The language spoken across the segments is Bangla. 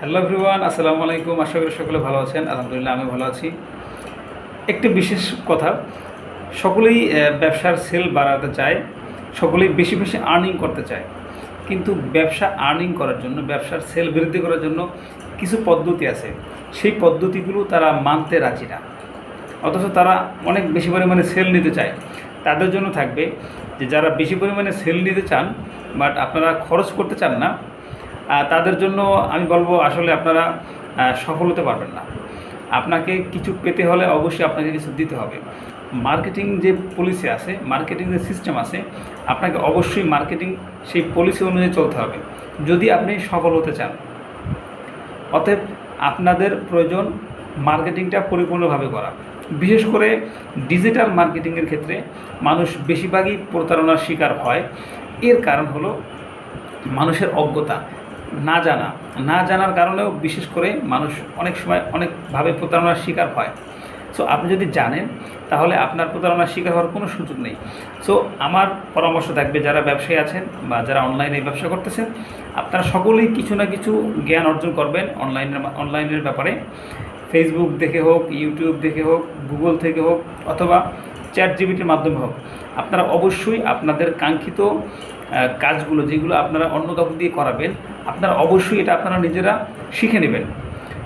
হ্যালো এভরিওয়ান, আসসালামু আলাইকুম। আশা করি সকলে ভালো আছেন। আলহামদুলিল্লাহ আমি ভালো আছি। একটি বিশেষ কথা, সকলেই ব্যবসার সেল বাড়াতে চায়, সকলেই বেশি বেশি আর্নিং করতে চায়। কিন্তু ব্যবসা আর্নিং করার জন্য, ব্যবসার সেল বৃদ্ধি করার জন্য কিছু পদ্ধতি আছে। সেই পদ্ধতিগুলো তারা মানতে রাজি না, অথচ তারা অনেক বেশি পরিমাণে সেল নিতে চায়। তাদের জন্য থাকবে যে যারা বেশি পরিমাণে সেল নিতে চান বাট আপনারা খরচ করতে চান না, তাদের জন্য আমি বলবো আসলে আপনারা সফল হতে পারবেন না। আপনাকে কিছু পেতে হলে অবশ্যই আপনাকে কিছু দিতে হবে। মার্কেটিং যে পলিসি আছে, মার্কেটিং যে সিস্টেম আছে, আপনাকে অবশ্যই মার্কেটিং সেই পলিসি অনুযায়ী চলতে হবে যদি আপনি সফল হতে চান। অতএব আপনাদের প্রয়োজন মার্কেটিংটা পরিপূর্ণভাবে করা। বিশেষ করে ডিজিটাল মার্কেটিংয়ের ক্ষেত্রে মানুষ বেশিরভাগই প্রতারণার শিকার হয়। এর কারণ হলো মানুষের অজ্ঞতা, না জানার কারণেও বিশেষ করে মানুষ অনেক সময় অনেকভাবে প্রতারণার শিকার হয়। সো আপনি যদি জানেন তাহলে আপনার প্রতারণার শিকার হওয়ার কোনো সুযোগ নেই। সো আমার পরামর্শ থাকবে, যারা ব্যবসায়ী আছেন বা যারা অনলাইনে ব্যবসা করতেছেন, আপনারা সকলেই কিছু না কিছু জ্ঞান অর্জন করবেন অনলাইনের ব্যাপারে। ফেসবুক দেখে হোক, ইউটিউব দেখে হোক, গুগল থেকে হোক, অথবা চ্যাটজিপিটির মাধ্যমে হোক, আপনারা অবশ্যই আপনাদের কাঙ্ক্ষিত কাজগুলো যেগুলো আপনারা অন্য কাউকে দিয়ে করাবেন, আপনারা অবশ্যই এটা আপনারা নিজেরা শিখে নেবেন।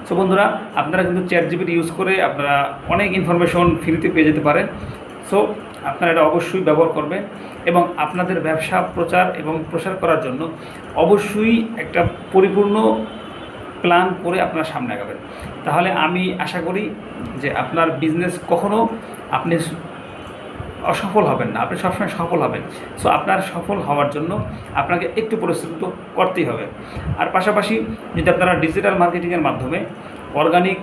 সো বন্ধুরা, আপনারা কিন্তু চ্যাটজিপিটি ইউজ করে আপনারা অনেক ইনফরমেশন ফ্রিতে পেয়ে যেতে পারেন। সো আপনারা এটা অবশ্যই ব্যবহার করবেন এবং আপনাদের ব্যবসা প্রচার এবং প্রসার করার জন্য অবশ্যই একটা পরিপূর্ণ প্ল্যান করে আপনারা সামনে আগাবেন। তাহলে আমি আশা করি যে আপনার বিজনেস কখনো আপনি অসফল হবেন না, আপনি সবসময় সফল হবেন। সো আপনার সফল হওয়ার জন্য আপনাকে একটু পরিশ্রম তো করতেই হবে। আর পাশাপাশি যদি আপনারা ডিজিটাল মার্কেটিংয়ের মাধ্যমে, অর্গানিক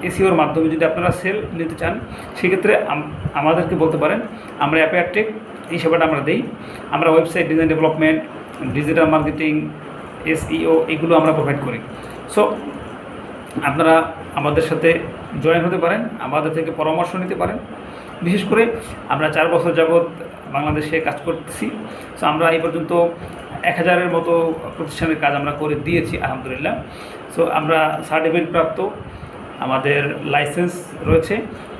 এসইওর মাধ্যমে যদি আপনারা সেল নিতে চান, সেক্ষেত্রে আমাদেরকে বলতে পারেন। আমরা অ্যাপেয়ার টেক এই সেবাটা আমরা দিই। আমরা website design development, digital marketing, SEO এগুলো আমরা প্রোভাইড করি। সো আপনারা আমাদের সাথে জয়েন হতে পারেন, আমাদের থেকে পরামর্শ নিতে পারেন। বিশেষ করে আমরা 4 বছর যাবৎ বাংলাদেশে কাজ করতেছি। সো আমরা এই পর্যন্ত 1000-এর মতো প্রতিষ্ঠানের কাজ আমরা করে দিয়েছি আলহামদুলিল্লাহ। সো আমরা সার্টিফিকেট প্রাপ্ত, আমাদের লাইসেন্স রয়েছে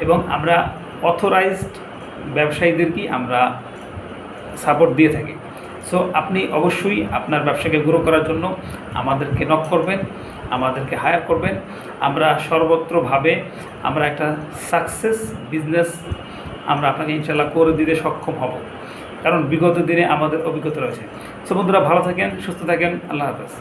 এবং আমরা অথরাইজড ব্যবসায়ীদেরকেই আমরা সাপোর্ট দিয়ে থাকি। সো আপনি অবশ্যই আপনার ব্যবসাকে গ্রো করার জন্য আমাদেরকে নক করবেন, আমাদেরকে হায়ার করবেন। আমরা সর্বত্রভাবে আমরা একটা সাকসেস বিজনেস আমরা আপনাকে ইনশাল্লাহ করে দিতে সক্ষম হব, কারণ বিগত দিনে আমাদের অভিজ্ঞতা রয়েছে। সো বন্ধুরা, ভালো থাকেন, সুস্থ থাকেন। আল্লাহ হাফেজ।